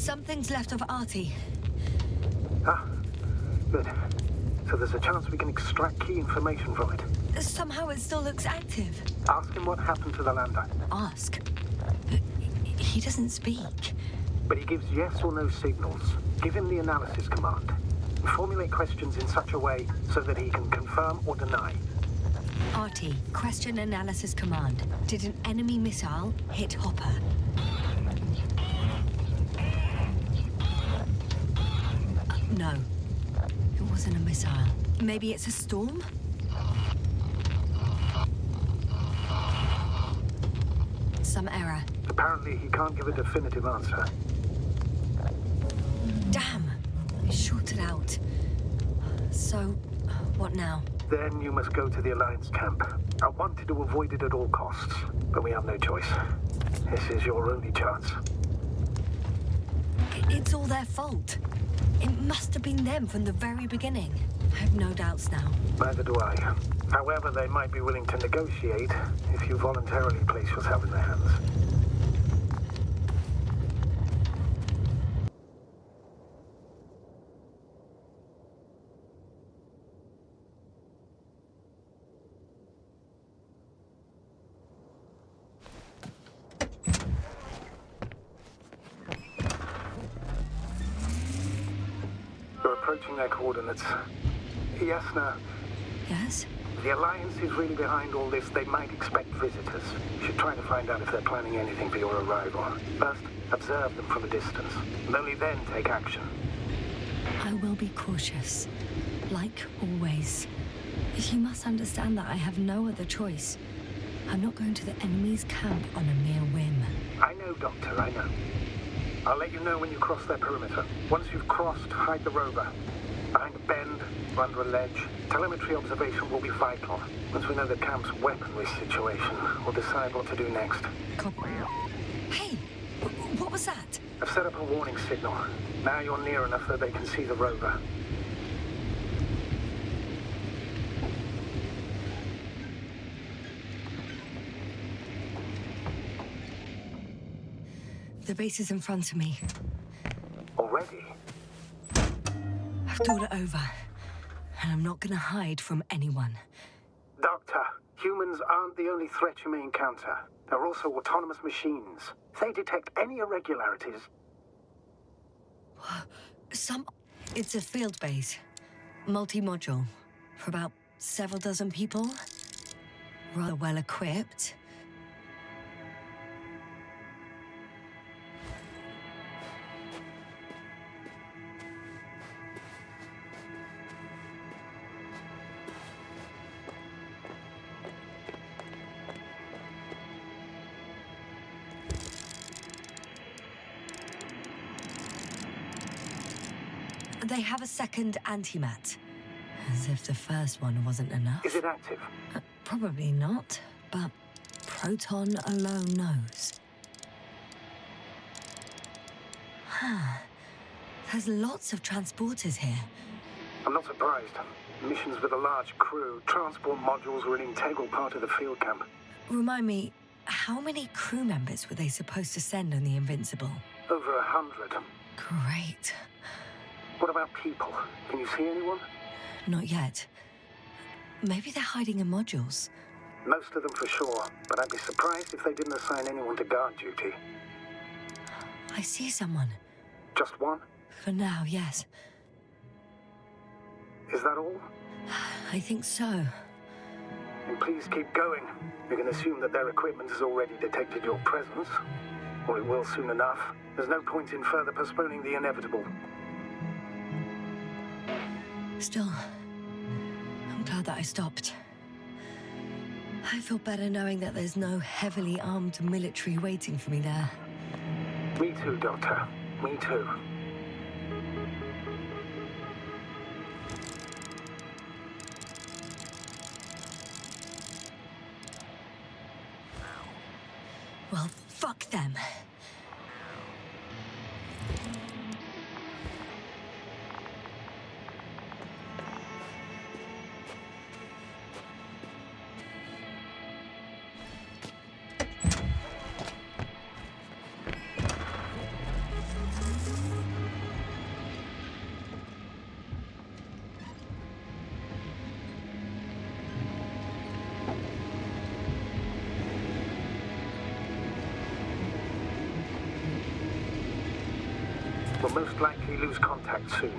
Something's left of Artie. Ah, good. So there's a chance we can extract key information from it. Somehow it still looks active. Ask him what happened to the lander. Ask? He doesn't speak. But he gives yes or no signals. Give him the analysis command. Formulate questions in such a way so that he can confirm or deny. Artie, question analysis command. Did an enemy missile hit Hopper? No. It wasn't a missile. Maybe it's a storm? Some error. Apparently he can't give a definitive answer. Damn! I shorted out. So, what now? Then you must go to the Alliance camp. I wanted to avoid it at all costs, but we have no choice. This is your only chance. It's all their fault. It must have been them from the very beginning. I have no doubts now. Neither do I. However, they might be willing to negotiate if you voluntarily place yourself in their hands. You're approaching their coordinates. Yasna. Yes? The Alliance is really behind all this. They might expect visitors. You should try to find out if they're planning anything for your arrival. First, observe them from a distance, and only then take action. I will be cautious. Like always. You must understand that I have no other choice. I'm not going to the enemy's camp on a mere whim. I know, Doctor, I know. I'll let you know when you cross their perimeter. Once you've crossed, hide the rover. Behind a bend, or under a ledge. Telemetry observation will be vital. Once we know the camp's weaponry situation, we'll decide what to do next. Copy. Hey! What was that? I've set up a warning signal. Now you're near enough that they can see the rover. The base is in front of me. Already? I've thought it over. And I'm not gonna hide from anyone. Doctor, humans aren't the only threat you may encounter. There are also autonomous machines. If they detect any irregularities... It's a field base. Multi-module. For about several dozen people. Rather well equipped. They have a second antimat. As if the first one wasn't enough. Is it active? Probably not, but Proton alone knows. There's lots of transporters here. I'm not surprised. Missions with a large crew, transport modules were an integral part of the field camp. Remind me, how many crew members were they supposed to send on the Invincible? Over 100. Great. What about people? Can you see anyone? Not yet. Maybe they're hiding in modules. Most of them for sure, but I'd be surprised if they didn't assign anyone to guard duty. I see someone. Just one? For now, yes. Is that all? I think so. Then please keep going. You can assume that their equipment has already detected your presence. Or it will soon enough. There's no point in further postponing the inevitable. Still, I'm glad that I stopped. I feel better knowing that there's no heavily armed military waiting for me there. Me too, Doctor. Me too. Well, fuck them. will most likely lose contact soon.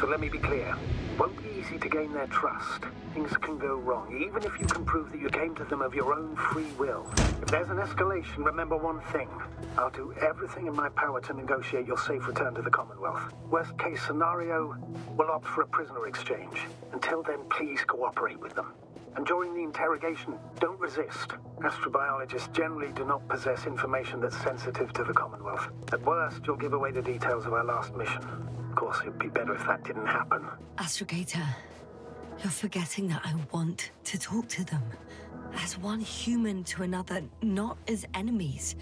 So let me be clear. It won't be easy to gain their trust. Things can go wrong, even if you can prove that you came to them of your own free will. If there's an escalation, remember one thing. I'll do everything in my power to negotiate your safe return to the Commonwealth. Worst case scenario, we'll opt for a prisoner exchange. Until then, please cooperate with them. And during the interrogation, don't resist. Astrobiologists generally do not possess information that's sensitive to the Commonwealth. At worst, you'll give away the details of our last mission. Of course, it'd be better if that didn't happen. Astrogator, you're forgetting that I want to talk to them. As one human to another, not as enemies.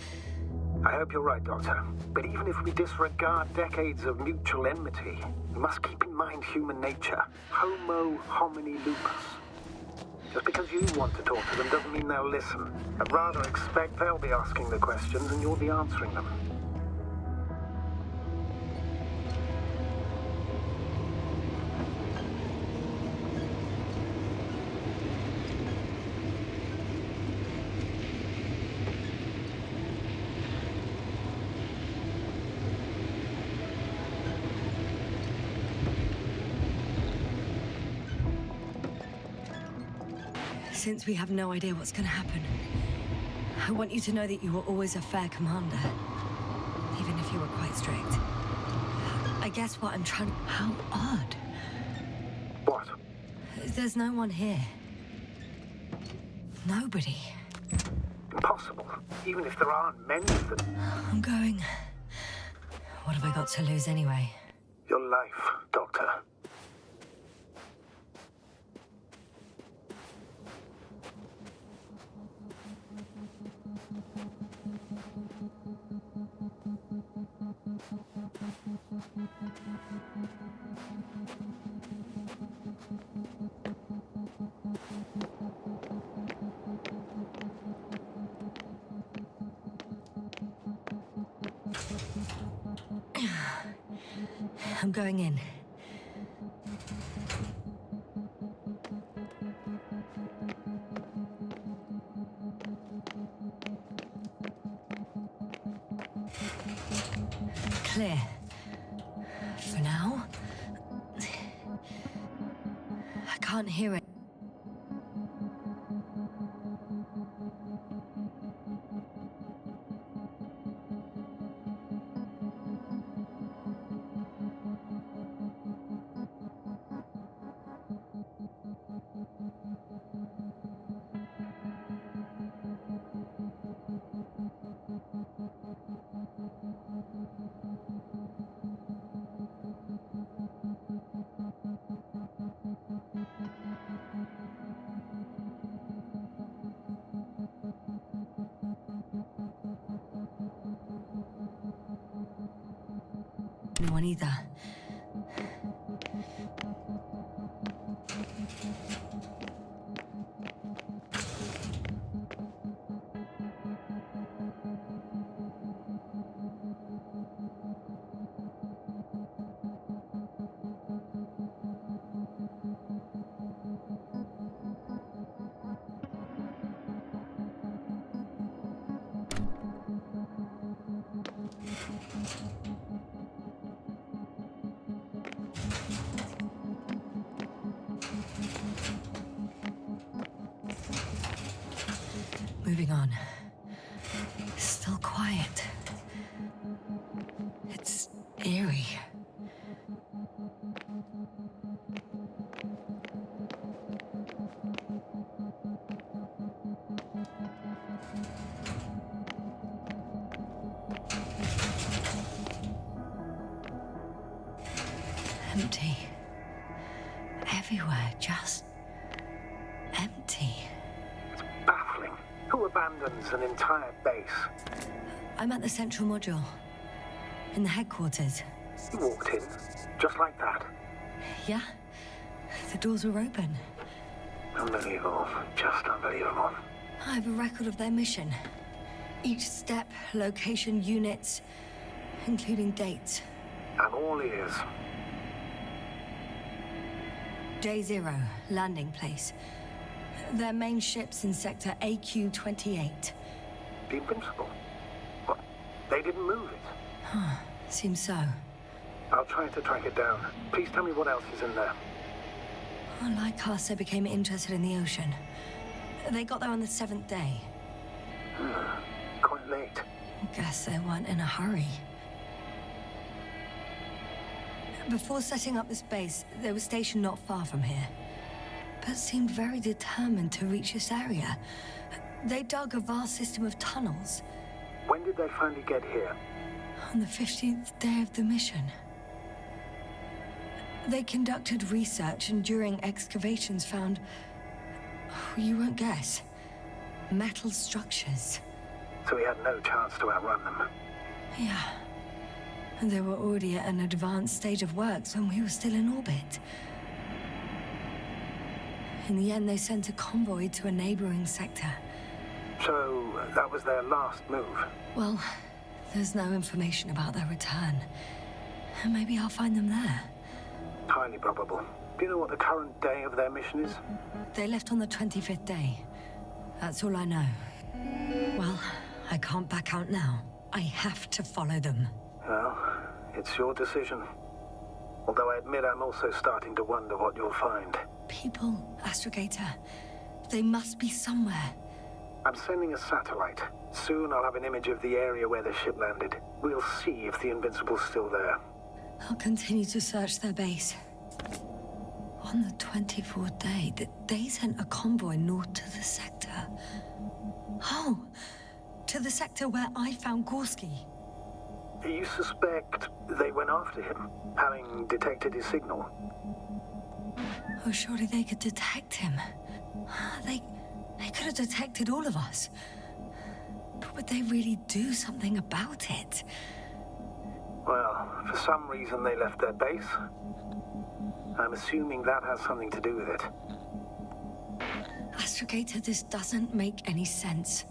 I hope you're right, Doctor. But even if we disregard decades of mutual enmity, we must keep in mind human nature. Homo homini lupus. Just because you want to talk to them doesn't mean they'll listen. I'd rather expect they'll be asking the questions and you'll be answering them. Since we have no idea what's going to happen, I want you to know that you were always a fair commander, even if you were quite strict. I guess what I'm trying... How odd. What? There's no one here. Nobody. Impossible. Even if there aren't many of them. I'm going... What have I got to lose anyway? Your life, Doctor. I'm going in. Clear. For now. I can't hear it. No one either. Moving on. Still quiet. It's eerie. Empty. Everywhere, just empty. Baffling. Who abandons an entire base? I'm at the central module. In the headquarters. You walked in, just like that. Yeah? The doors were open. Unbelievable. Just unbelievable. I have a record of their mission. Each step, location, units, including dates. I'm all ears. Day 0, landing place. Their main ship's in sector AQ-28. The Invincible? What? They didn't move it? Seems so. I'll try to track it down. Please tell me what else is in there. Like us, they became interested in the ocean. They got there on the 7th day. Quite late. Guess they weren't in a hurry. Before setting up this base, they were stationed not far from here, but seemed very determined to reach this area. They dug a vast system of tunnels. When did they finally get here? On the 15th day of the mission. They conducted research and during excavations found, you won't guess, metal structures. So we had no chance to outrun them. Yeah. And they were already at an advanced stage of works when we were still in orbit. In the end, they sent a convoy to a neighboring sector. So that was their last move? Well, there's no information about their return. Maybe I'll find them there. Highly probable. Do you know what the current day of their mission is? They left on the 25th day. That's all I know. Well, I can't back out now. I have to follow them. Well, it's your decision. Although I admit I'm also starting to wonder what you'll find. People, Astrogator. They must be somewhere. I'm sending a satellite. Soon I'll have an image of the area where the ship landed. We'll see if the Invincible's still there. I'll continue to search their base. On the 24th day, they sent a convoy north to the sector. Oh, to the sector where I found Gorski. You suspect they went after him, having detected his signal? Oh, surely they could detect him. They could have detected all of us. But would they really do something about it? Well, for some reason they left their base. I'm assuming that has something to do with it. Astrogator, this doesn't make any sense.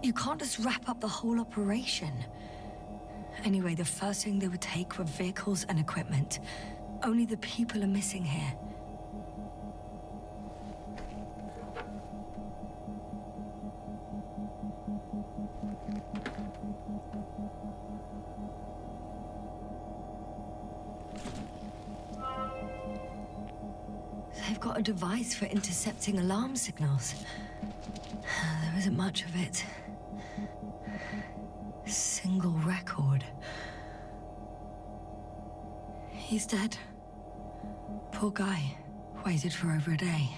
You can't just wrap up the whole operation. Anyway, the first thing they would take were vehicles and equipment. Only the people are missing here. They've got a device for intercepting alarm signals. There isn't much of it. Single record. He's dead. Poor guy. Waited for over a day.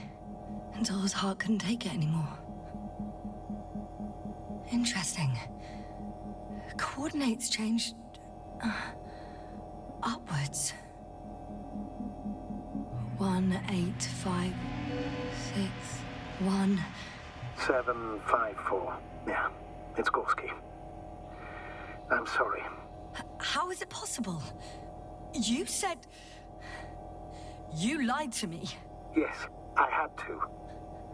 Until his heart couldn't take it anymore. Interesting. Coordinates changed... upwards. 1, 8, 5, 6, 1... 7, 5, 4. Yeah, it's Gorski. I'm sorry. How is it possible? You said... You lied to me. Yes, I had to.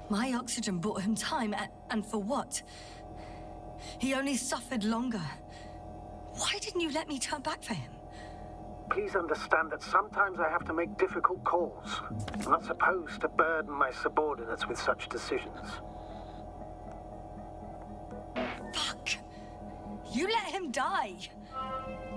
My oxygen bought him time, and for what? He only suffered longer. Why didn't you let me turn back for him? Please understand that sometimes I have to make difficult calls. I'm not supposed to burden my subordinates with such decisions. Fuck! You let him die!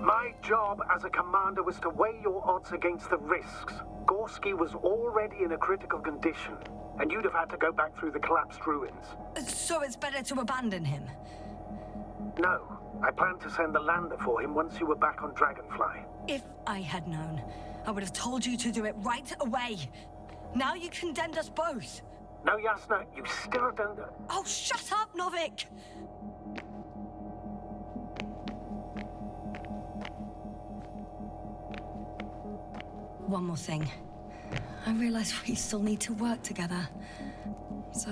My job as a commander was to weigh your odds against the risks. Gorski was already in a critical condition, and you'd have had to go back through the collapsed ruins. So it's better to abandon him? No, I planned to send the lander for him once you were back on Dragonfly. If I had known, I would have told you to do it right away. Now you condemned us both. No, Yasna, you still don't... Oh, shut up, Novik! One more thing. I realize we still need to work together. So,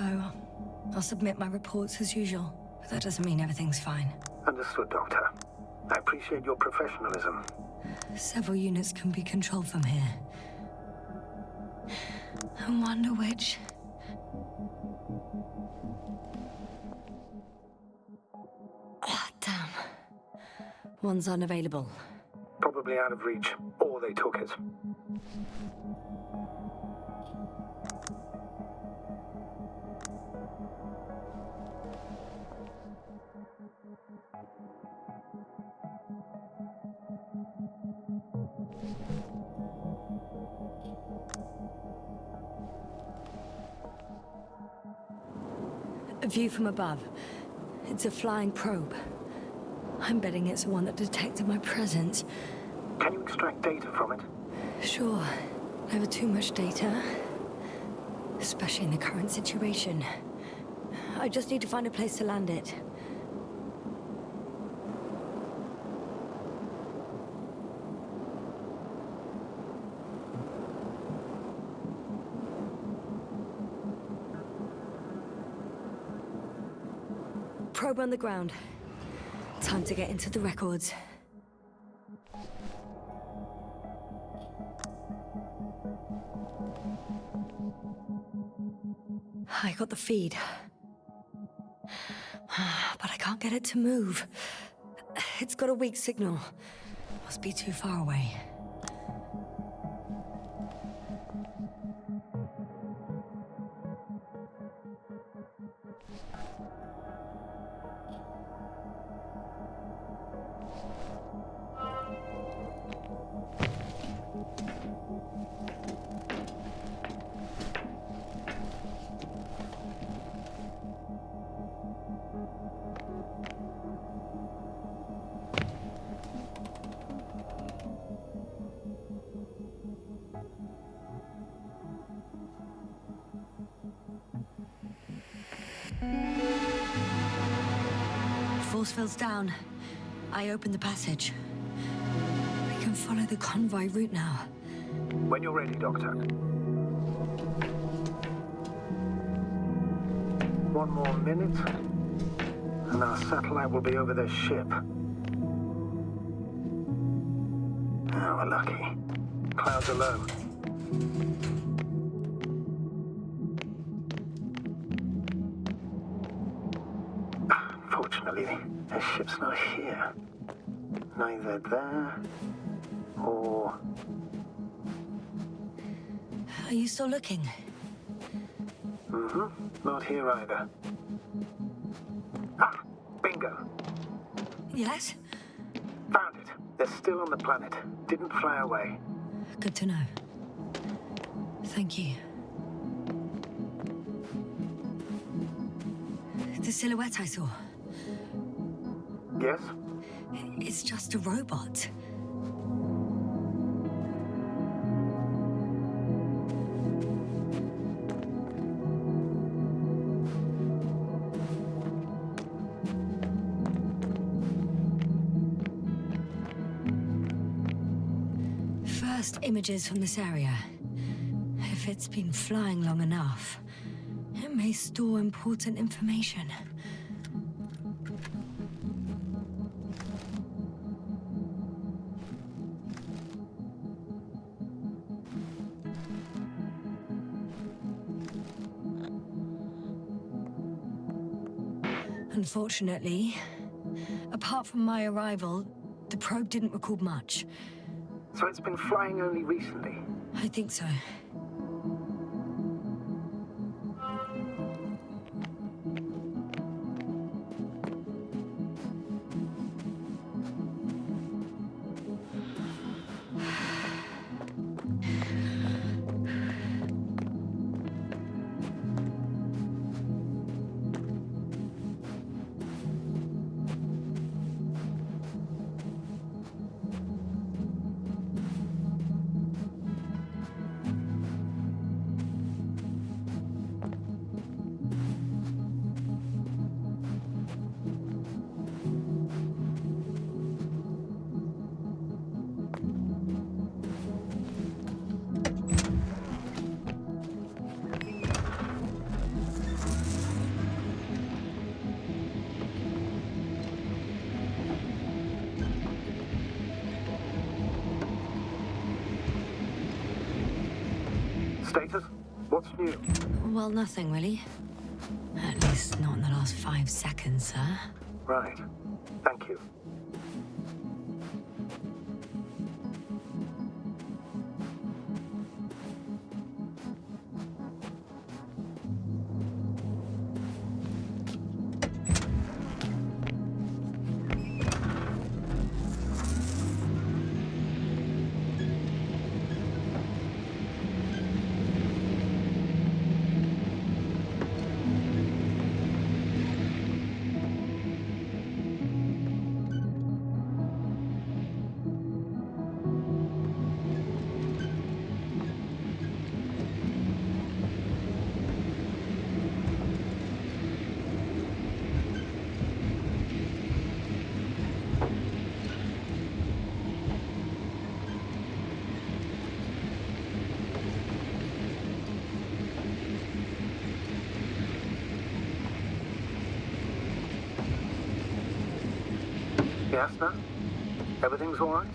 I'll submit my reports as usual. But that doesn't mean everything's fine. Understood, Doctor. I appreciate your professionalism. Several units can be controlled from here. I wonder which... Ah, damn. One's unavailable. Probably out of reach, or they took it. View from above. It's a flying probe. I'm betting it's the one that detected my presence. Can you extract data from it? Sure. Never too much data. Especially in the current situation. I just need to find a place to land it. Probe on the ground. Time to get into the records. I got the feed. But I can't get it to move. It's got a weak signal. Must be too far away. Force field's down. I opened the passage. We can follow the convoy route now. When you're ready, Doctor. One more minute, and our satellite will be over their ship. Oh, we're lucky. Clouds are low. Fortunately, their ship's not here. Neither there, or... Are you still looking? Not here either. Ah, bingo. Yes? Found it. They're still on the planet. Didn't fly away. Good to know. Thank you. The silhouette I saw. Yes? It's just a robot. First images from this area. If it's been flying long enough, it may store important information. Unfortunately, apart from my arrival, the probe didn't record much. So it's been flying only recently? I think so. Status? What's new? Well, nothing really. At least not in the last 5 seconds, sir. Right. Thank you. Yasna? Everything's all right?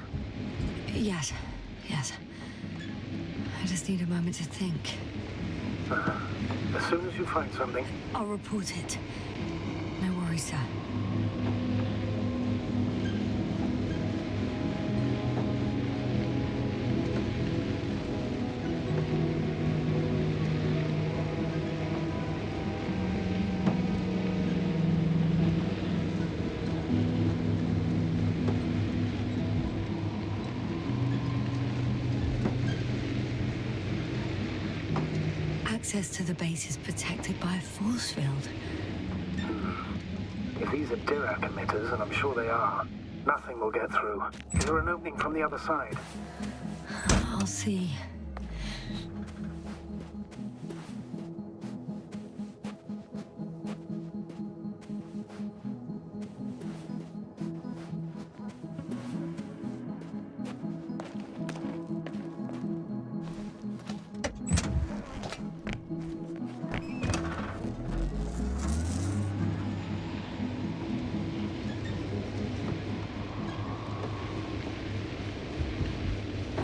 Yes, yes. I just need a moment to think. As soon as you find something... I'll report it. No worries, sir. Access to the base is protected by a force field. If these are Dirac emitters, and I'm sure they are, nothing will get through. Is there an opening from the other side? I'll see.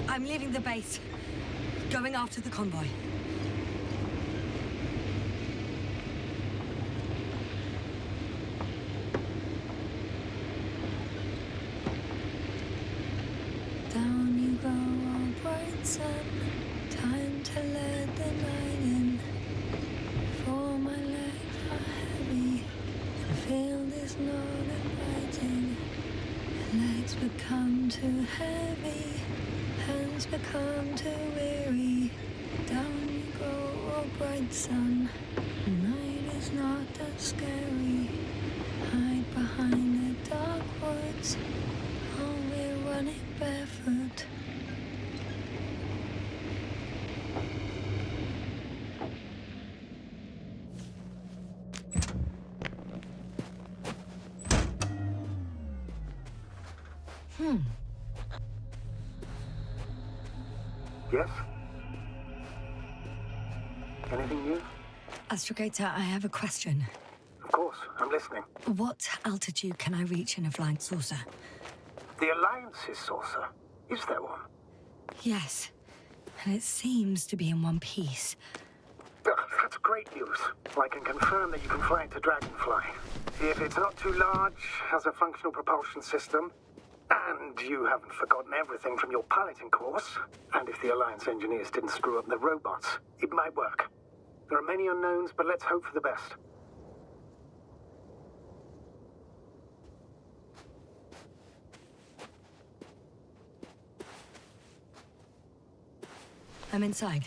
I'm leaving the base. Going after the convoy. Down you go, oh bright sun. Time to let the night in. For my legs are heavy. The field is not inviting. Legs become too heavy. Hands become too weary. Down you go, oh bright sun. Night is not that scary. Hide behind the dark woods. Oh, we're running barefoot. Yes? Anything new? Astrogator, I have a question. Of course, I'm listening. What altitude can I reach in a flying saucer? The Alliance's saucer. Is there one? Yes, and it seems to be in one piece. That's great news. I can confirm that you can fly into Dragonfly. If it's not too large, has a functional propulsion system, and you haven't forgotten everything from your piloting course, and if the Alliance engineers didn't screw up their robots, it might work. There are many unknowns, but let's hope for the best. I'm inside.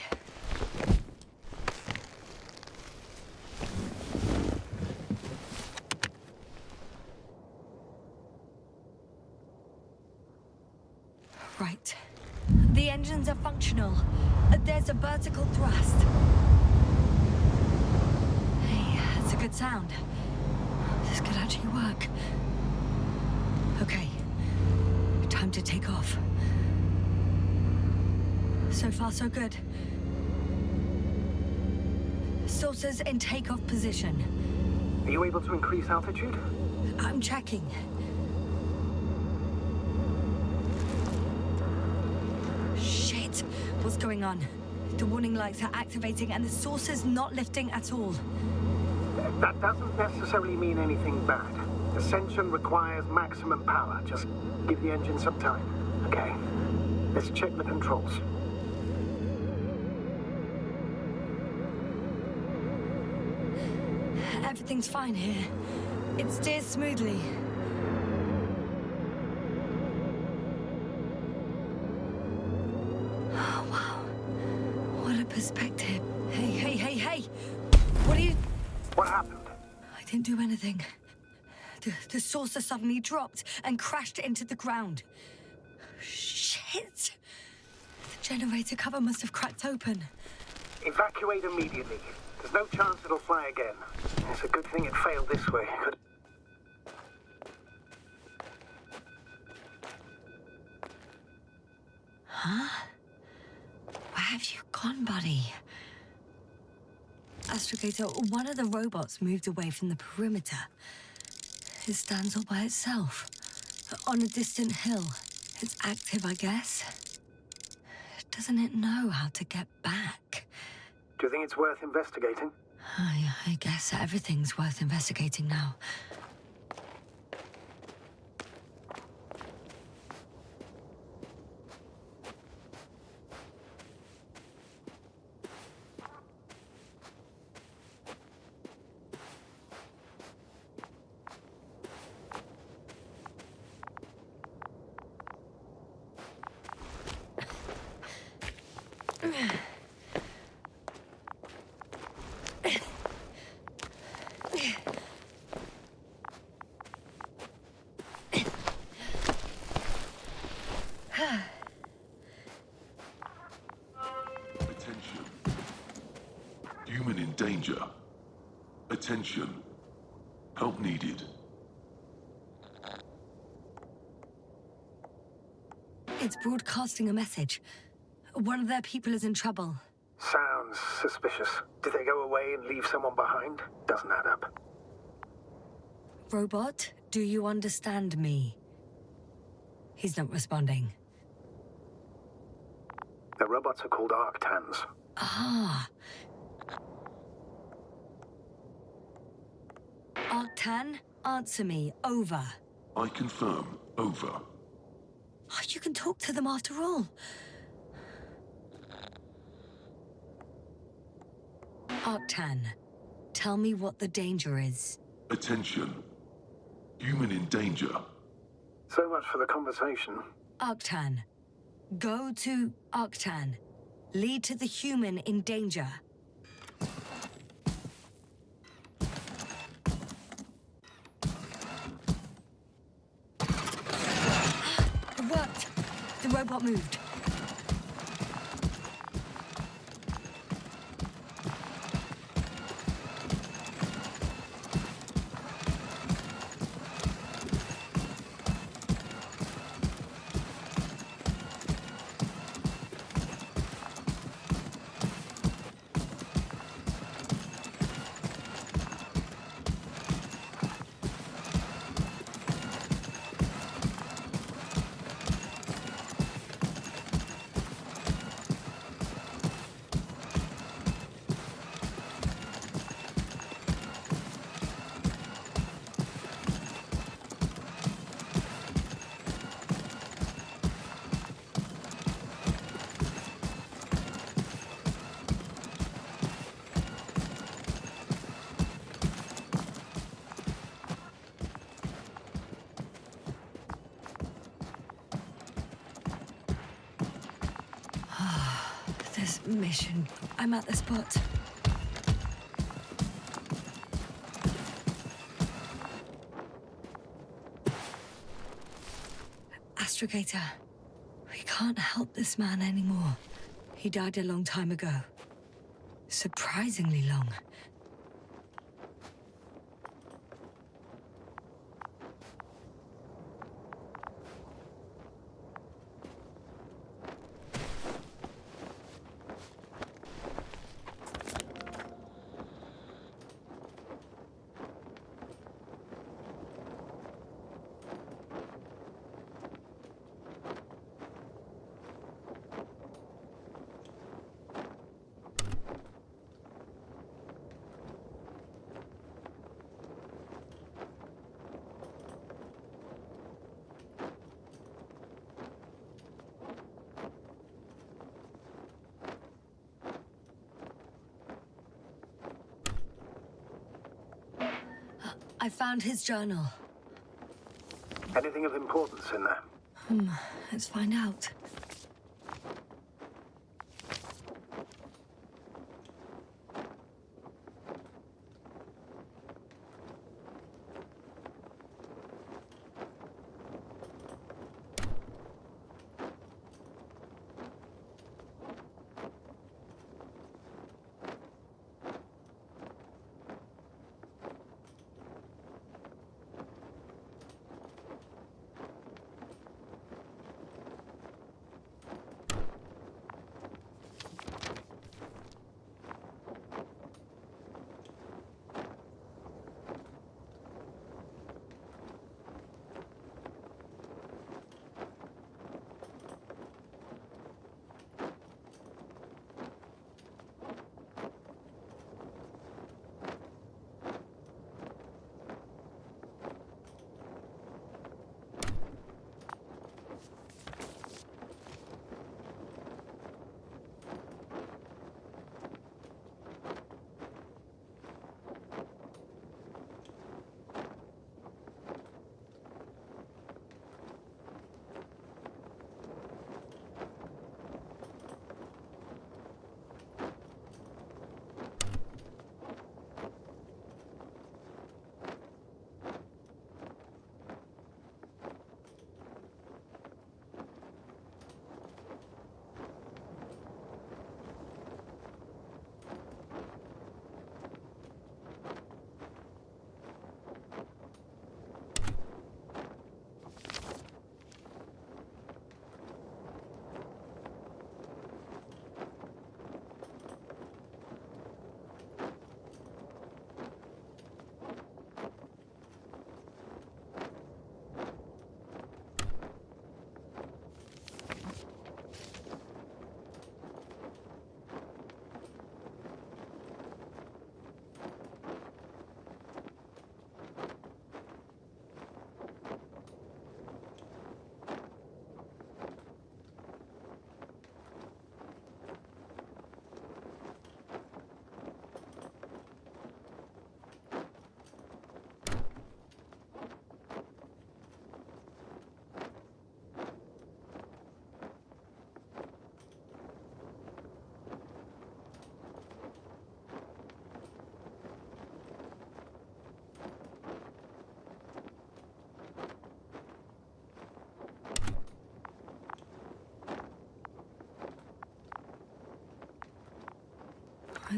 Right. The engines are functional. There's a vertical thrust. Hey, that's a good sound. This could actually work. Okay. Time to take off. So far, so good. Saucers in takeoff position. Are you able to increase altitude? I'm checking. Shit! What's going on? The warning lights are activating and the saucer's not lifting at all. That doesn't necessarily mean anything bad. Ascension requires maximum power. Just give the engine some time. Okay. Let's check the controls. Everything's fine here. It steers smoothly. Oh, wow. What a perspective. Hey! What are you... What happened? I didn't do anything. The saucer suddenly dropped and crashed into the ground. Shit! The generator cover must have cracked open. Evacuate immediately. There's no chance it'll fly again. It's a good thing it failed this way. Huh? Where have you gone, buddy? Astrogator, one of the robots moved away from the perimeter. It stands all by itself. On a distant hill. It's active, I guess. Doesn't it know how to get back? Do you think it's worth investigating? I guess everything's worth investigating now. Attention. Human in danger. Attention. Help needed. It's broadcasting a message. One of their people is in trouble. Sounds suspicious. Did they go away and leave someone behind? Doesn't add up. Robot, do you understand me? He's not responding. The robots are called Arctans. Ah. Arctan, answer me. Over. I confirm. Over. Oh, you can talk to them after all. Arctan, tell me what the danger is. Attention. Human in danger. So much for the conversation. Arctan, go to Arctan. Lead to the human in danger. It worked. The robot moved. This mission. I'm at the spot. Astrogator, we can't help this man anymore. He died a long time ago. Surprisingly long. I found his journal. Anything of importance in there? Let's find out.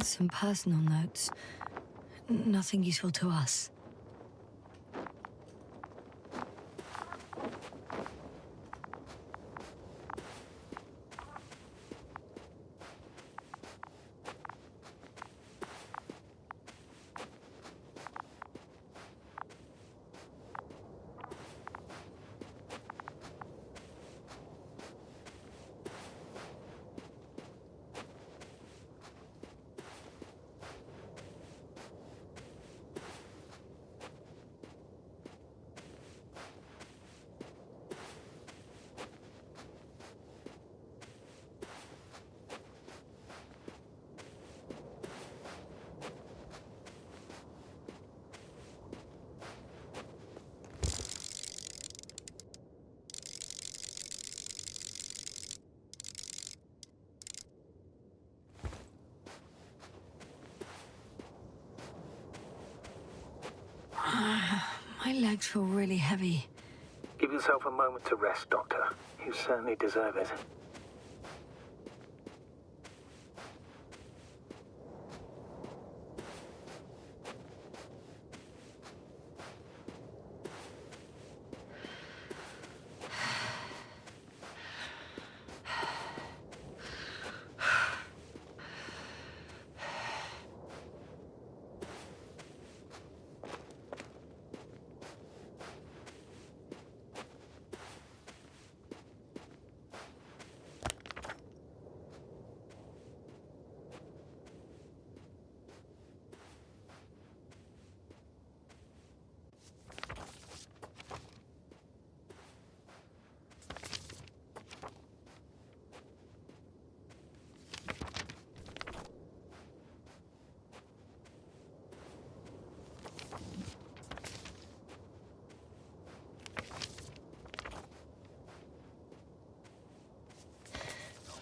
Some personal notes. Nothing useful to us. My legs feel really heavy. Give yourself a moment to rest, Doctor. You certainly deserve it.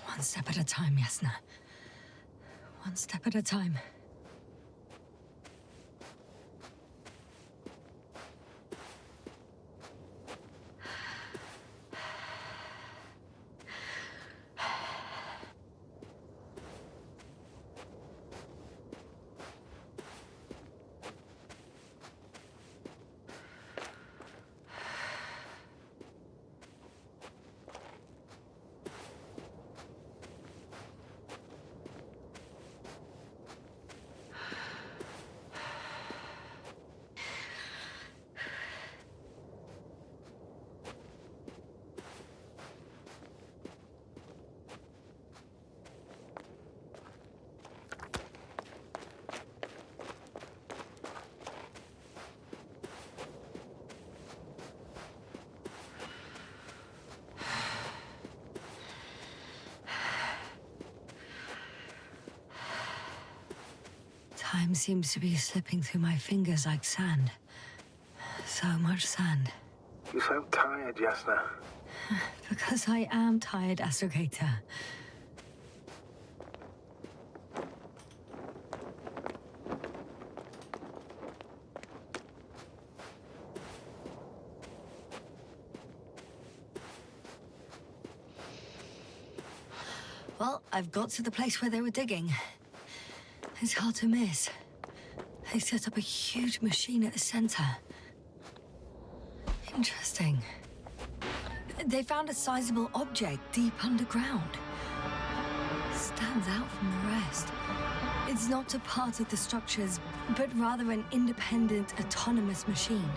One step at a time, Yasna. One step at a time. Time seems to be slipping through my fingers like sand. So much sand. You sound tired, Yasna. Because I am tired, astrogator. Well, I've got to the place where they were digging. It's hard to miss. They set up a huge machine at the center. Interesting. They found a sizable object deep underground. Stands out from the rest. It's not a part of the structures, but rather an independent, autonomous machine.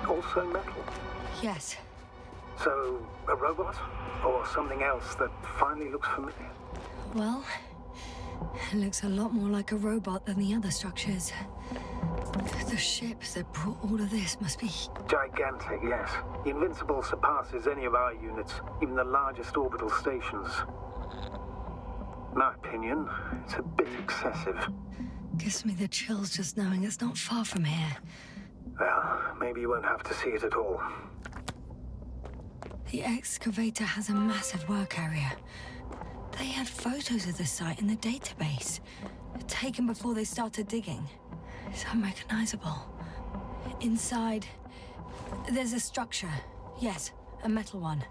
Also metal? Yes. So, a robot? Or something else that finally looks familiar? Well, it looks a lot more like a robot than the other structures. The ship that brought all of this must be... Gigantic, yes. The Invincible surpasses any of our units, even the largest orbital stations. In my opinion, it's a bit excessive. Gives me the chills just knowing it's not far from here. Well, maybe you won't have to see it at all. The excavator has a massive work area. They had photos of the site in the database, taken before they started digging. It's unrecognizable. Inside, there's a structure. Yes, a metal one.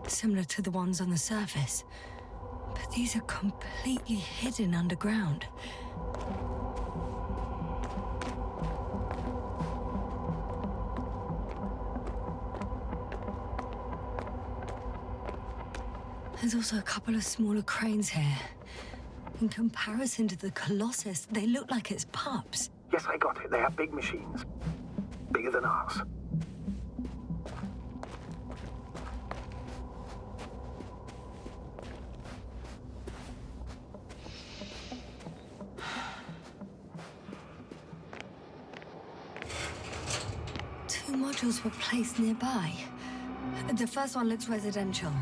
Similar to the ones on the surface. But these are completely hidden underground. There's also a couple of smaller cranes here. In comparison to the Colossus, they look like it's pups. Yes, I got it. They have big machines. Bigger than ours. Two modules were placed nearby. The first one looks residential.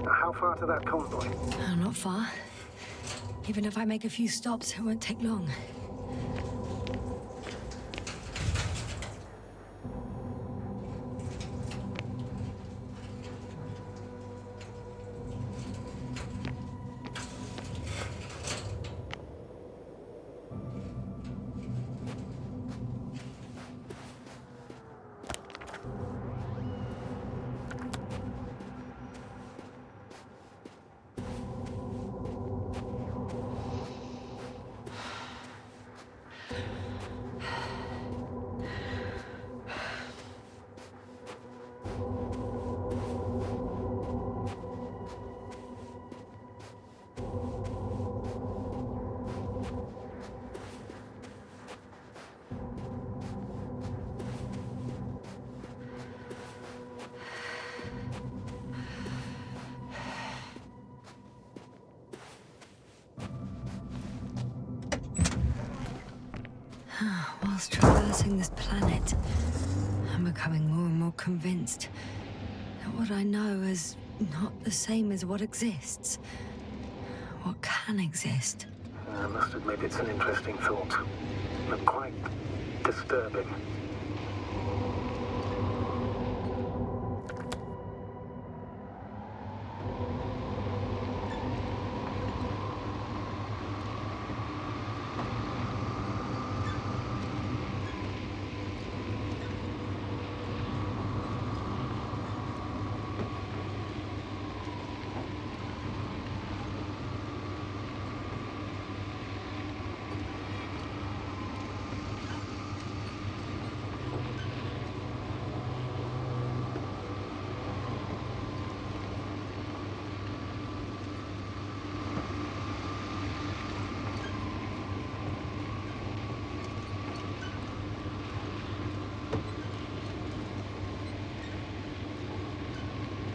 How far to that convoy? Oh, not far. Even if I make a few stops, it won't take long. Whilst traversing this planet, I'm becoming more and more convinced that what I know is not the same as what exists. What can exist. I must admit it's an interesting thought, but quite disturbing.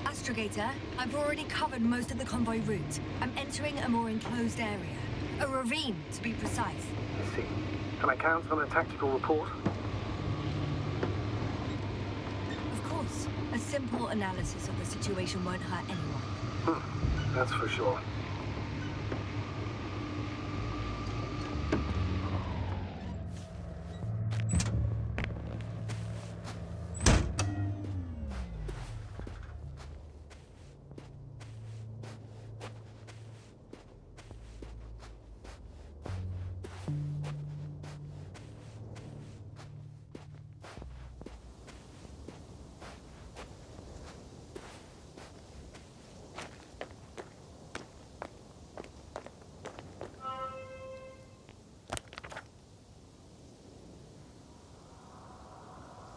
Astrogator, I've already covered most of the convoy route. I'm entering a more enclosed area. A ravine, to be precise. I see. Can I count on a tactical report? Of course. A simple analysis of the situation won't hurt anyone. That's for sure.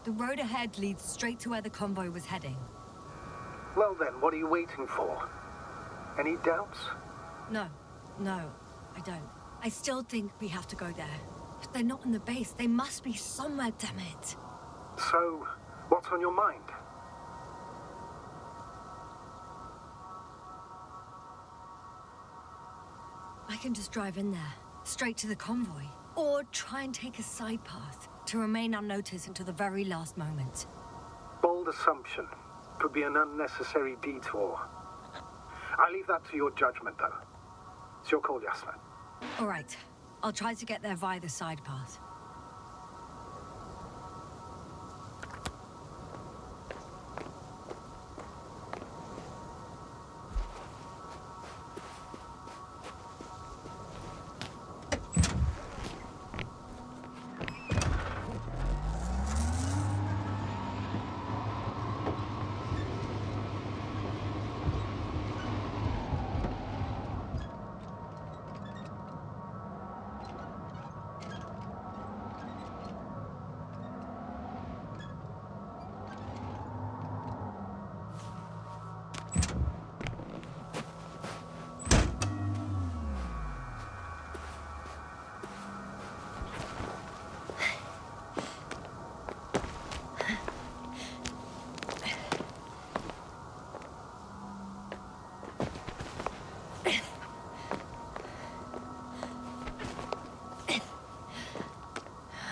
The road ahead leads straight to where the convoy was heading. Well then, what are you waiting for? Any doubts? No, I don't. I still think we have to go there. But they're not in the base. They must be somewhere, damn it. So, what's on your mind? I can just drive in there, straight to the convoy. Or try and take a side path to remain unnoticed until the very last moment. Bold assumption. Could be an unnecessary detour. I leave that to your judgment, though. It's your call, Yasna. All right. I'll try to get there via the side path.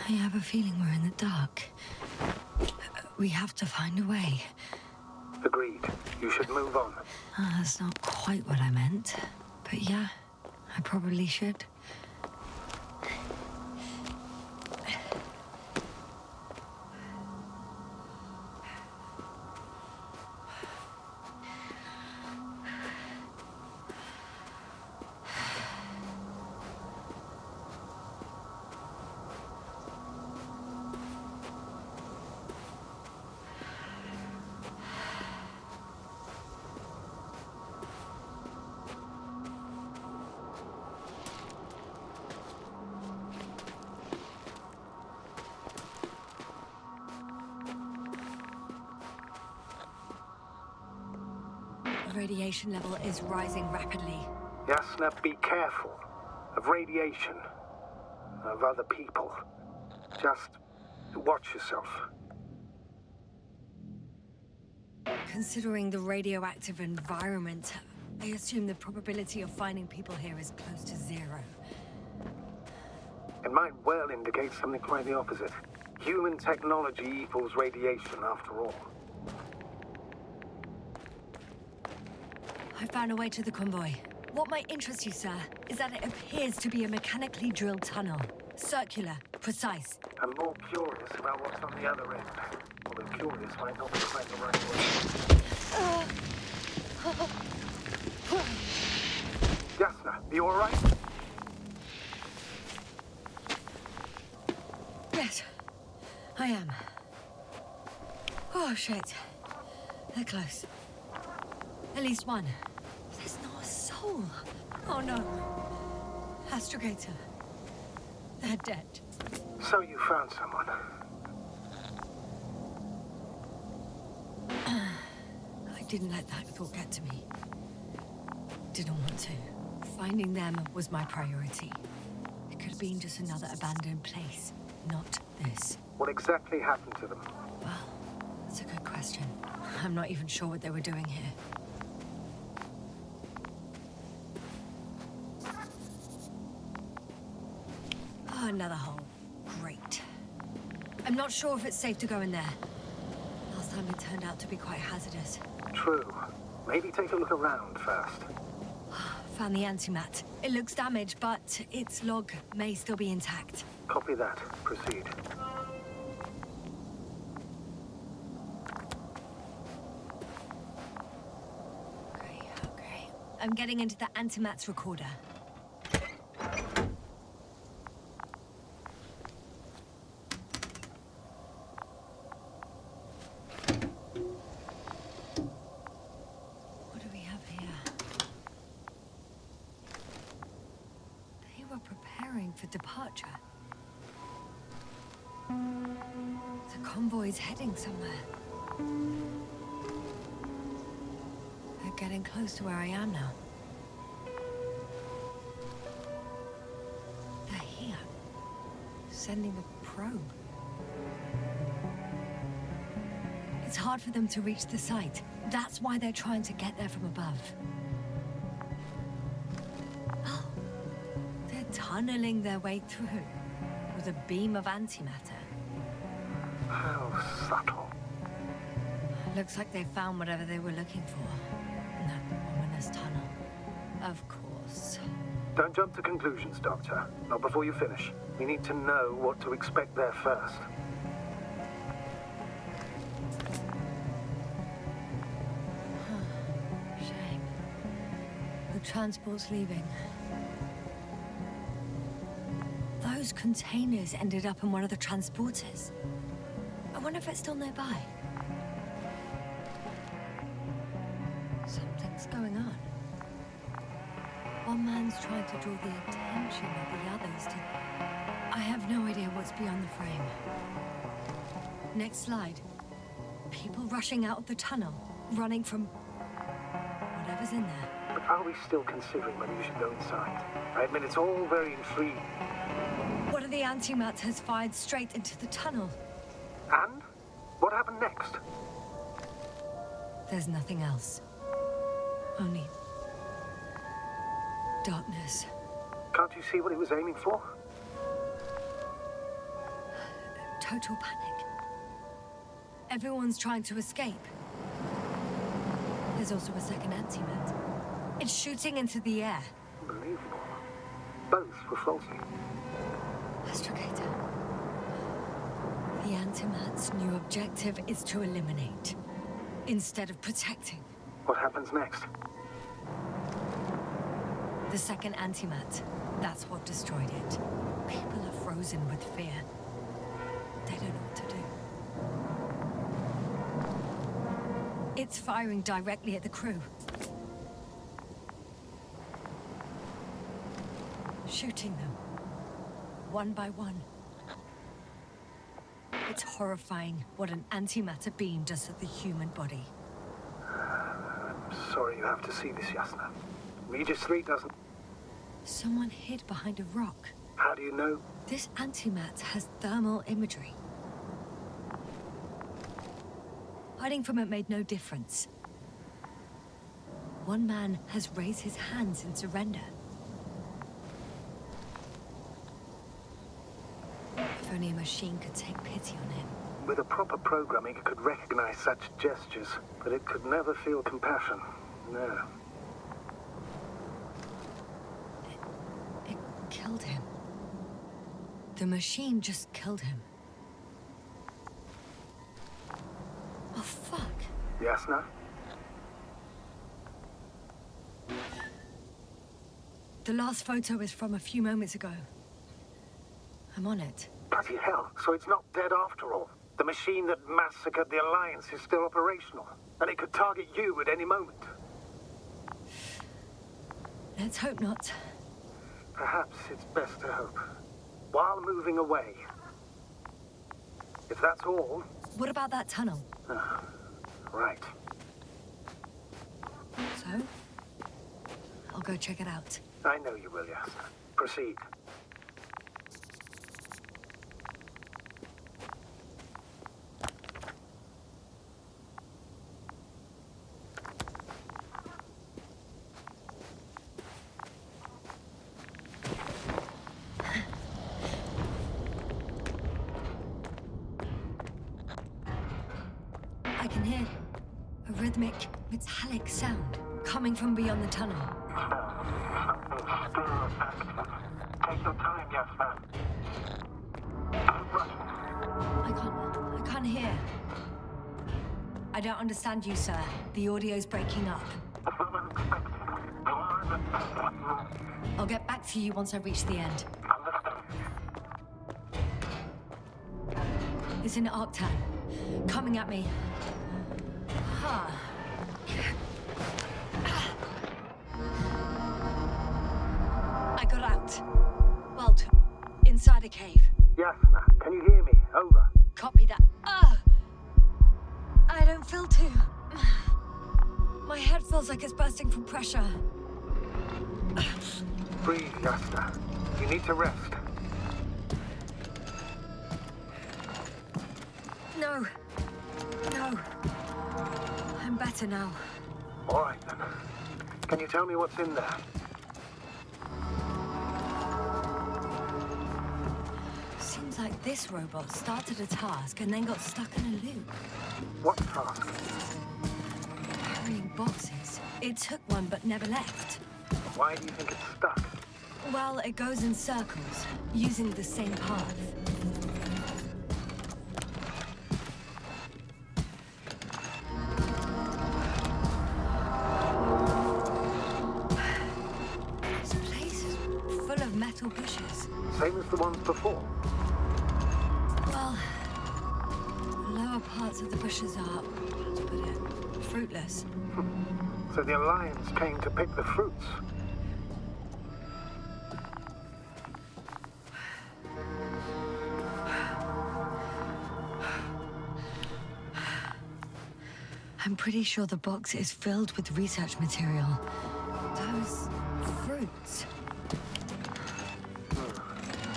I have a feeling we're in the dark. We have to find a way. Agreed. You should move on. That's not quite what I meant. But yeah, I probably should. The radiation level is rising rapidly. Yasna, be careful. Of radiation. Of other people. Just watch yourself. Considering the radioactive environment, I assume the probability of finding people here is close to 0. It might well indicate something quite the opposite. Human technology equals radiation, after all. I found a way to the convoy. What might interest you, sir, is that it appears to be a mechanically drilled tunnel. Circular, precise. I'm more curious about what's on the other end. Although curious might not be quite the right word. Yasna, are you alright? Yes, I am. Oh, shit. They're close. At least one. There's not a soul. Oh, no. Astrogator. They're dead. So you found someone. I didn't let that thought get to me. Didn't want to. Finding them was my priority. It could have been just another abandoned place, not this. What exactly happened to them? Well, that's a good question. I'm not even sure what they were doing here. Oh, another hole. Great. I'm not sure if it's safe to go in there. Last time it turned out to be quite hazardous. True. Maybe take a look around first. Found the antimat. It looks damaged, but its log may still be intact. Copy that. Proceed. Okay. I'm getting into the antimat's recorder. What do we have here? They were preparing for departure. The convoy's heading somewhere. They're getting close to where I am now. They're here. sending a probe. It's hard for them to reach the site. That's why they're trying to get there from above. Oh, they're tunneling their way through with a beam of antimatter. How subtle. Looks like they found whatever they were looking for in that ominous tunnel. Of course. Don't jump to conclusions, Doctor. Not before you finish. We need to know what to expect there first. Shame. The transport's leaving. Those containers ended up in one of the transporters. I wonder if it's still nearby. Something's going on. One man's trying to draw the attention of the others to... I have no idea what's beyond the frame. Next slide. People rushing out of the tunnel, running from... whatever's in there. But are we still considering whether you should go inside? I admit it's all very intriguing. One of the antimatters fired straight into the tunnel. And? What happened next? There's nothing else. Only... darkness. Can't you see what he was aiming for? Total panic. Everyone's trying to escape. There's also a second antimat. It's shooting into the air. Unbelievable. Both were faulty. Astrogator. The antimat's new objective is to eliminate, instead of protecting. What happens next? The second antimat. That's what destroyed it. People are frozen with fear. They don't know what to do. It's firing directly at the crew. Shooting them. One by one. It's horrifying what an antimatter beam does to the human body. Sorry you have to see this, Yasna. Regis III doesn't... Someone hid behind a rock. How do you know? This antimat has thermal imagery. Hiding from it made no difference. One man has raised his hands in surrender. If only a machine could take pity on him. With a proper programming, it could recognize such gestures, but it could never feel compassion. No. It killed him. The machine just killed him. Oh, fuck. Yasna? The last photo is from a few moments ago. I'm on it. Bloody hell, so it's not dead after all. The machine that massacred the Alliance is still operational, and it could target you at any moment. Let's hope not. Perhaps it's best to hope. While moving away. If that's all... What about that tunnel? Right. So? I'll go check it out. I know you will, Yasna. Proceed. I can hear a rhythmic, metallic sound coming from beyond the tunnel. Take your time, Yasna. I can't hear. I don't understand you, sir. The audio's breaking up. I'll get back to you once I reach the end. It's an Arctan. Coming at me. Huh. I got out. Well, inside a cave. Yasna, can you hear me? Over. Copy that. I don't feel too... My head feels like it's bursting from pressure. Breathe, Yasna. You need to rest. closer now. All right, then. Can you tell me what's in there? Seems like this robot started a task and then got stuck in a loop. What task? Carrying boxes. It took one but never left. Why do you think it's stuck? Well, it goes in circles, using the same path. This place is full of metal bushes. Same as the ones before. Well, the lower parts of the bushes are, how to put it, fruitless. So the Alliance came to pick the fruits. I'm pretty sure the box is filled with research material. Those fruits.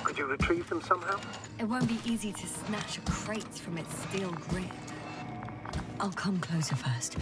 Could you retrieve them somehow? It won't be easy to snatch a crate from its steel grip. I'll come closer first.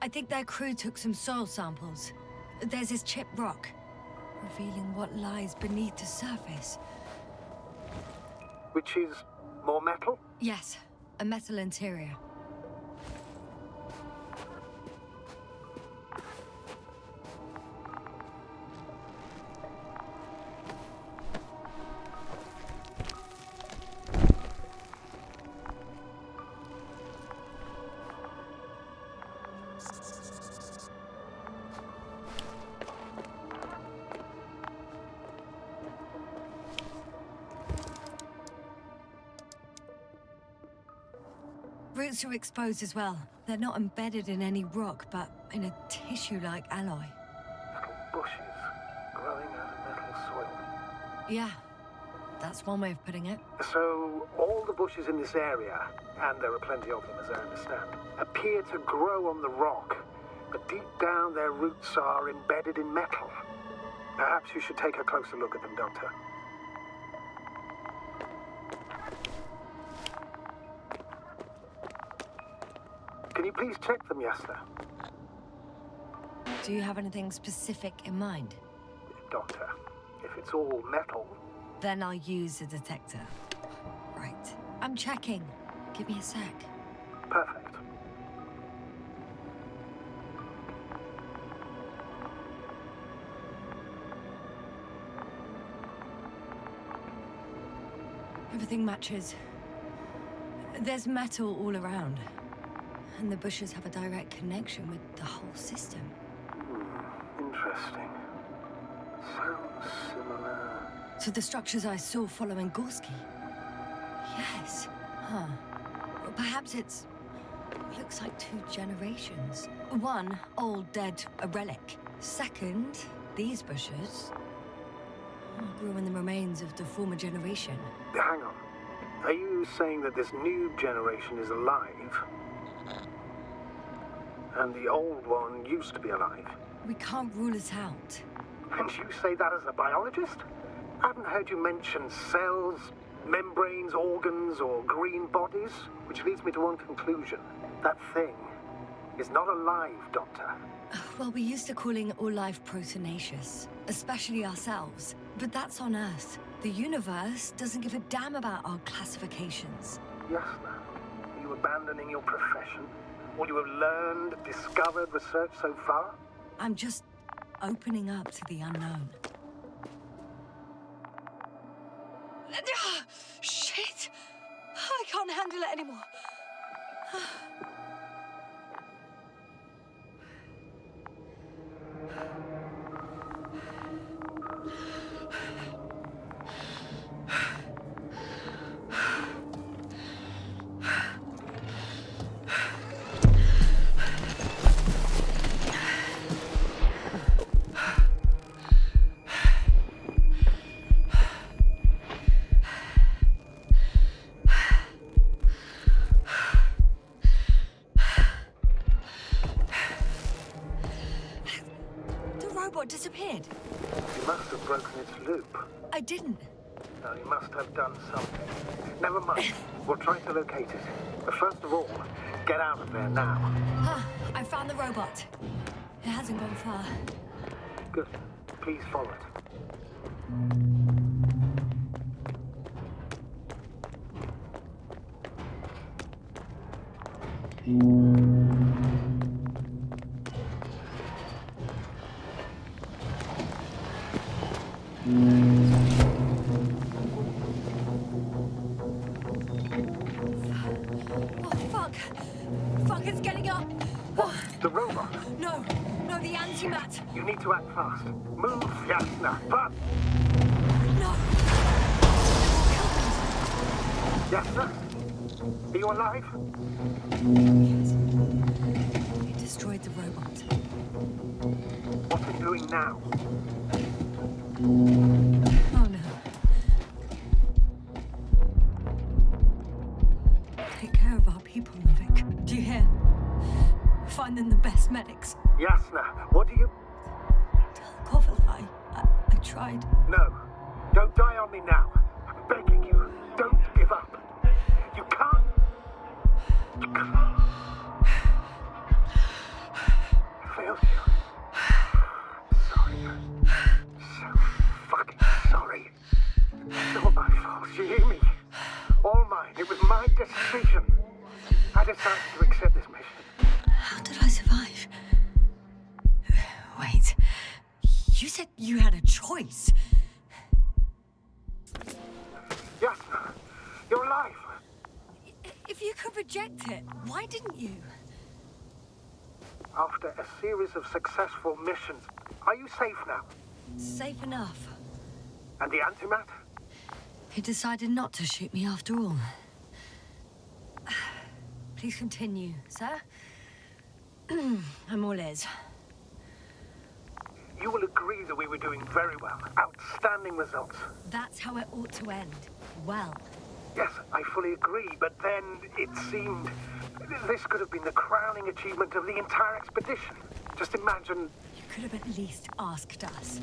I think their crew took some soil samples. There's this chipped rock, revealing what lies beneath the surface. Which is more metal? Yes, a metal interior. Roots are exposed as well. They're not embedded in any rock, but in a tissue-like alloy. Little bushes growing out of metal soil. Yeah, that's one way of putting it. So, all the bushes in this area, and there are plenty of them as I understand, appear to grow on the rock, but deep down their roots are embedded in metal. Perhaps you should take a closer look at them, Doctor. Can you please check them, Yasna? Do you have anything specific in mind? Doctor, if it's all metal... Then I'll use a detector. Right. I'm checking. Give me a sec. Perfect. Everything matches. There's metal all around. And the bushes have a direct connection with the whole system. Interesting. So similar... To the structures I saw following Gorski. Yes. Huh. Well, perhaps it's... looks like two generations. One, old, dead, a relic. Second, these bushes grew in the remains of the former generation. Hang on. Are you saying that this new generation is alive? And the old one used to be alive? We can't rule it out. And you say that as a biologist? I haven't heard you mention cells, membranes, organs, or green bodies, which leads me to one conclusion. That thing is not alive, Doctor. Well, we're used to calling all life proteinaceous, especially ourselves. But that's on Earth. The universe doesn't give a damn about our classifications. Yasna, are you abandoning your profession? All you have learned, discovered, researched so far? I'm just opening up to the unknown. Shit! I can't handle it anymore. loop. I didn't. No, you must have done something. Never mind. We'll try to locate it. But first of all, get out of there now. Ah, I found the robot. It hasn't gone far. Good. Please follow it. Oh, fuck. Fuck, it's getting up. What? The robot? No, the antimat. You need to act fast. Move, Yasna. But No. Yasna? Are you alive? Yes. It destroyed the robot. What's it doing now? Oh no. Take care of our people, Novik. Do you hear? Find them the best medics. Yasna, what do you... Tell Kovalai. I tried. No. Don't die on me now. I'm begging you. Don't give up. You can't. You can't. I failed you. Sorry. So fucking sorry. It's all my fault. You hear me? All mine. It was my decision. I decided to accept this mission. How did I survive? Wait. You said you had a choice. Yasna, you're alive. If you could reject it, why didn't you? After a series of successful missions, are you safe now? Safe enough. And the antimat? He decided not to shoot me after all. Please continue, sir. I'm all ears. You will agree that we were doing very well. Outstanding results. That's how it ought to end. Well. Yes, I fully agree, but then it seemed this could have been the crowning achievement of the entire expedition. Just imagine... You could have at least asked us.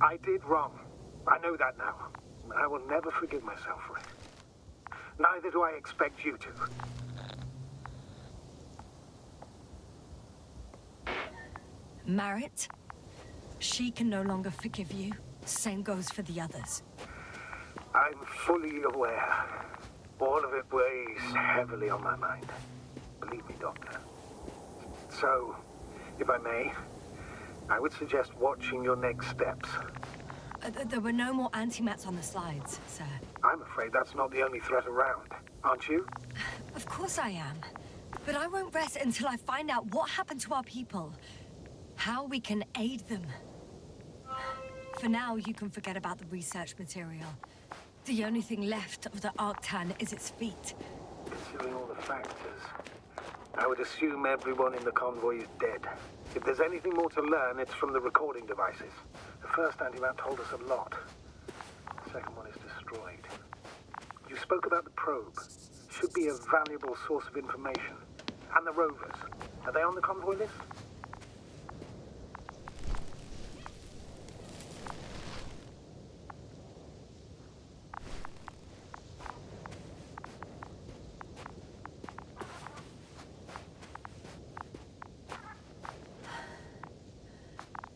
I did wrong. I know that now. I will never forgive myself for it. Neither do I expect you to. Marit? She can no longer forgive you. Same goes for the others. I'm fully aware. All of it weighs heavily on my mind. Believe me, Doctor. So, if I may, I would suggest watching your next steps. There were no more antimats on the slides, sir. I'm afraid that's not the only threat around, aren't you? Of course I am. But I won't rest until I find out what happened to our people. How we can aid them. For now, you can forget about the research material. The only thing left of the Arctan is its feet. Considering all the factors, I would assume everyone in the convoy is dead. If there's anything more to learn, it's from the recording devices. The first antimat told us a lot. The second one is destroyed. You spoke about the probe. Should be a valuable source of information. And the rovers. Are they on the convoy list?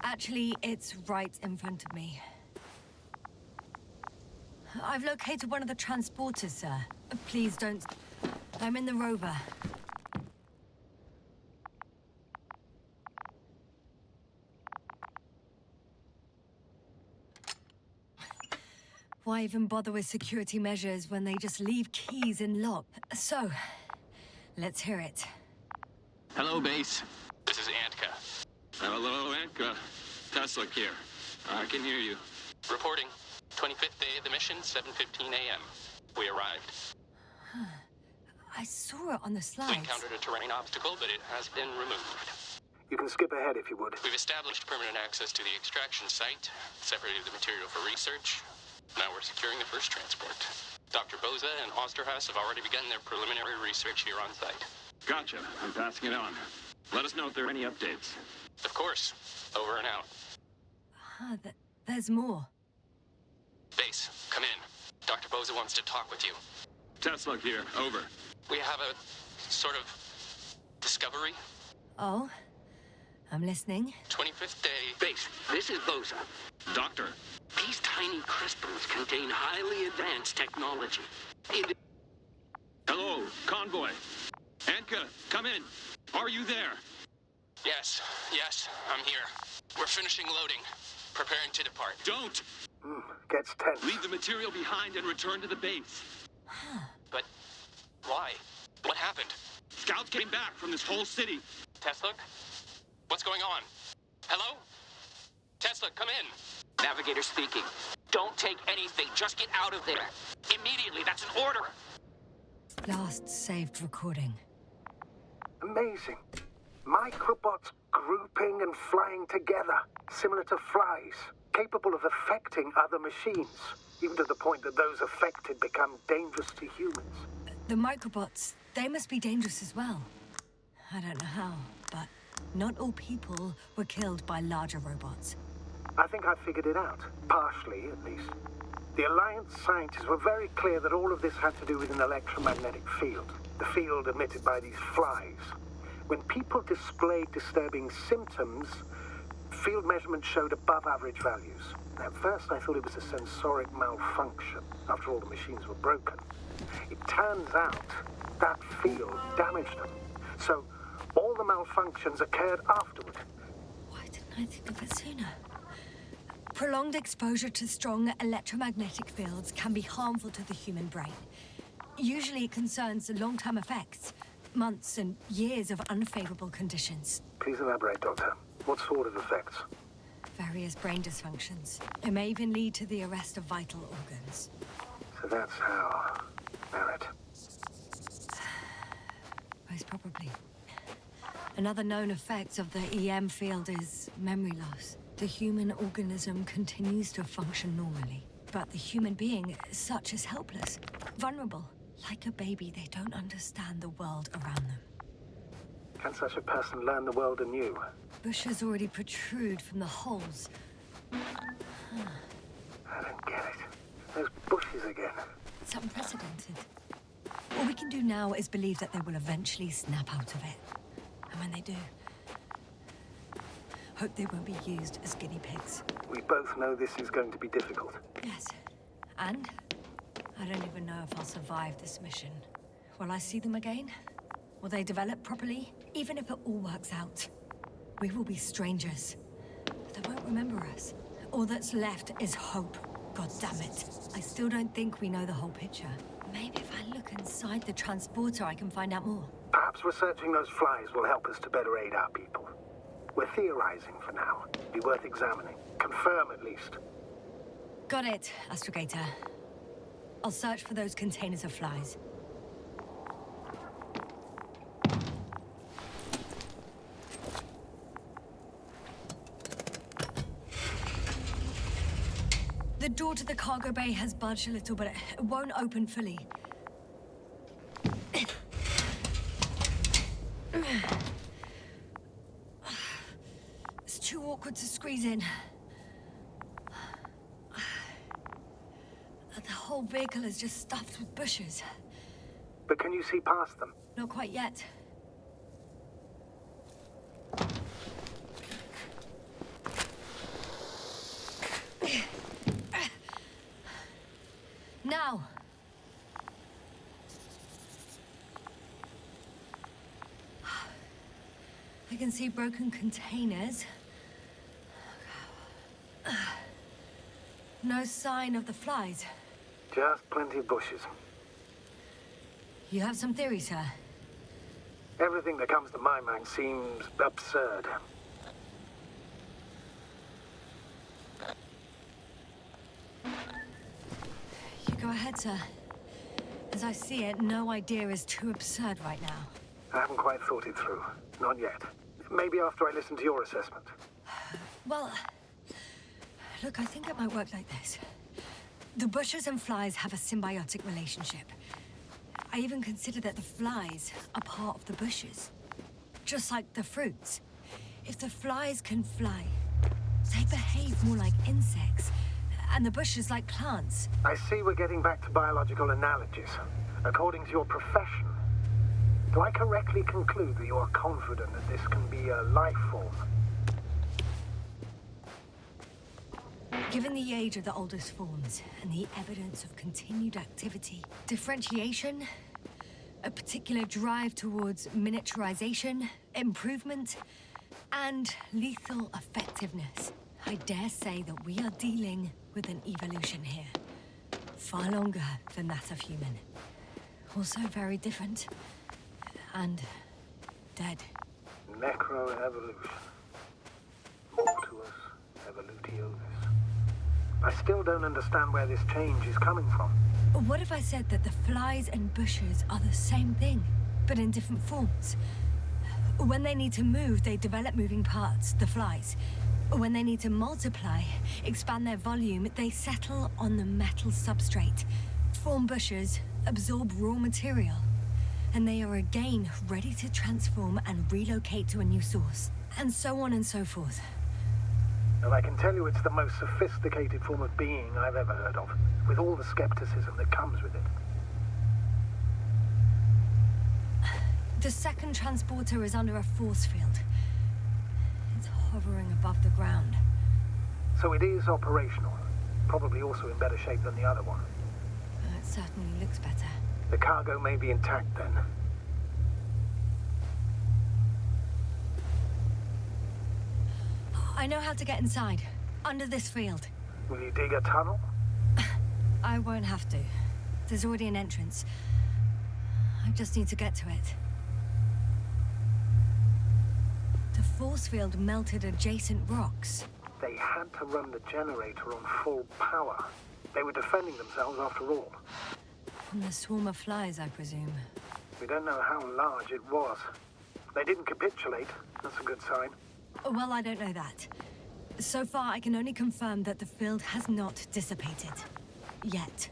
Actually, it's right in front of me. I've located one of the transporters, sir. Please don't... I'm in the rover. Why even bother with security measures when they just leave keys in lock? So, let's hear it. Hello, base. This is Antka. Hello, Antka. Tesla here. I can hear you. Reporting. 25th day of the mission, 7:15 a.m. We arrived. I saw it on the We slides. encountered a terrain obstacle, but it has been removed. You can skip ahead if you would. We've established permanent access to the extraction site, separated the material for research. Now we're securing the first transport. Dr. Boza and Osterhaus have already begun their preliminary research here on site. Gotcha. I'm passing it on. Let us know if there are any updates. Of course. Over and out. There's more. Boza wants to talk with you. Tesla here, over. We have a sort of discovery. Oh? I'm listening. 25th day. Base, this is Boza. Doctor. These tiny crystals contain highly advanced technology. Hello, convoy. Anka, come in. Are you there? Yes, I'm here. We're finishing loading. Preparing to depart. Don't! Gets tense. Leave the material behind and return to the base. But why? What happened? Scouts came back from this whole city. Tesla? What's going on? Hello? Tesla, come in. Navigator speaking. Don't take anything. Just get out of there. Immediately. That's an order. Last saved recording. Amazing. Microbots grouping and flying together, similar to flies, capable of affecting other machines, even to the point that those affected become dangerous to humans. The microbots, they must be dangerous as well. I don't know how, but not all people were killed by larger robots. I think I figured it out, partially at least. The Alliance scientists were very clear that all of this had to do with an electromagnetic field, the field emitted by these flies. When people displayed disturbing symptoms, field measurements showed above average values. At first I thought it was a sensoric malfunction, after all the machines were broken. It turns out that field damaged them. So all the malfunctions occurred afterward. Why didn't I think of it sooner? Prolonged exposure to strong electromagnetic fields can be harmful to the human brain. Usually it concerns long-term effects, months and years of unfavorable conditions. Please elaborate, Doctor. What sort of effects? Various brain dysfunctions. It may even lead to the arrest of vital organs. So that's how... Merit. Most probably. Another known effect of the EM field is memory loss. The human organism continues to function normally, but the human being as such is helpless, vulnerable. Like a baby, they don't understand the world around them. Can such a person learn the world anew? Bushes already protrude from the holes. I don't get it. Those bushes again. It's unprecedented. All we can do now is believe that they will eventually snap out of it. And when they do, hope they won't be used as guinea pigs. We both know this is going to be difficult. Yes. And I don't even know if I'll survive this mission. Will I see them again? Will they develop properly? Even if it all works out, we will be strangers. They won't remember us. All that's left is hope. God damn it. I still don't think we know the whole picture. Maybe if I look inside the transporter, I can find out more. Perhaps researching those flies will help us to better aid our people. We're theorizing for now. Be worth examining. Confirm at least. Got it, Astrogator. I'll search for those containers of flies. The door to the cargo bay has budged a little, but it won't open fully. It's too awkward to squeeze in. The whole vehicle is just stuffed with bushes. But can you see past them? Not quite yet. Now. I can see broken containers. No sign of the flies. Just plenty of bushes. You have some theories, sir? Everything that comes to my mind seems absurd. You go ahead, sir. As I see it, no idea is too absurd right now. I haven't quite thought it through. Not yet. Maybe after I listen to your assessment. Well, look, I think it might work like this. The bushes and flies have a symbiotic relationship. I even consider that the flies are part of the bushes. Just like the fruits. If the flies can fly, they behave more like insects. and the bushes like plants. I see we're getting back to biological analogies. According to your profession, do I correctly conclude that you are confident that this can be a life form? Given the age of the oldest forms and the evidence of continued activity, differentiation, a particular drive towards miniaturization, improvement, and lethal effectiveness, I dare say that we are dealing with an evolution here. Far longer than that of human. Also very different. And dead. Necroevolution. Mortuus evolutio. I still don't understand where this change is coming from. What if I said that the flies and bushes are the same thing, but in different forms? When they need to move, they develop moving parts, the flies. When they need to multiply, expand their volume, they settle on the metal substrate, form bushes, absorb raw material, and they are again ready to transform and relocate to a new source, and so on and so forth. And I can tell you it's the most sophisticated form of being I've ever heard of, with all the skepticism that comes with it. The second transporter is under a force field. It's hovering above the ground. So it is operational. Probably also in better shape than the other one. It certainly looks better. The cargo may be intact then. I know how to get inside. Under this field. Will you dig a tunnel? I won't have to. There's already an entrance. I just need to get to it. The force field melted adjacent rocks. They had to run the generator on full power. They were defending themselves after all. From the swarm of flies, I presume. We don't know how large it was. They didn't capitulate. That's a good sign. Well, I don't know that. So far, I can only confirm that the field has not dissipated. Yet.